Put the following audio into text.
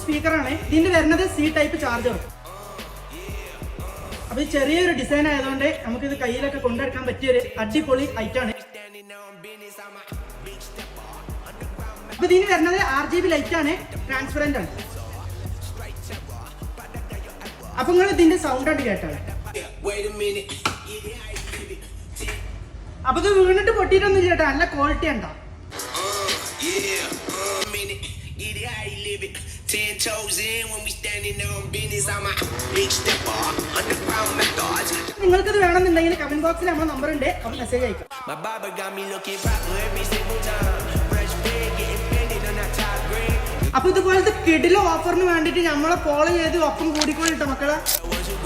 സ്പീക്കറാണ്. ഇതിന്റെ വരുന്നത് C type charger. അപ്പൊ ഇത് ചെറിയൊരു ഡിസൈൻ ആയതുകൊണ്ട് നമുക്കിത് കയ്യിലൊക്കെ കൊണ്ടെടുക്കാൻ പറ്റിയൊരു അടിപൊളി ഐറ്റാണ്. അപ്പൊ ഇതിന് വരുന്നത് RGB ലൈറ്റ് ആണ്, ട്രാൻസ്പെറന്റ് ആണ്. അപ്പൊ നിങ്ങൾ ഇതിന്റെ സൗണ്ട് ആണ് കേട്ടാണ്. അപ്പൊ ഇത് വീണിട്ട് പൊട്ടിയിട്ടൊന്നും ചേട്ടാ, നല്ല ക്വാളിറ്റി ഉണ്ടോ. നിങ്ങൾക്കിത് വേണമെന്നുണ്ടെങ്കിൽ കമന്റ് ബോക്സിൽ നമ്മുടെ നമ്പർ ഉണ്ട്, അപ്പോൾ മെസ്സേജ് അയക്കാം. അപ്പൊ ഇതുപോലത്തെ കിടില ഓഫറിന് വേണ്ടിട്ട് നമ്മളെ ഫോളോ ചെയ്ത് ഒപ്പം കൂടിക്കൊള്ളിട്ടോ മക്കളെ.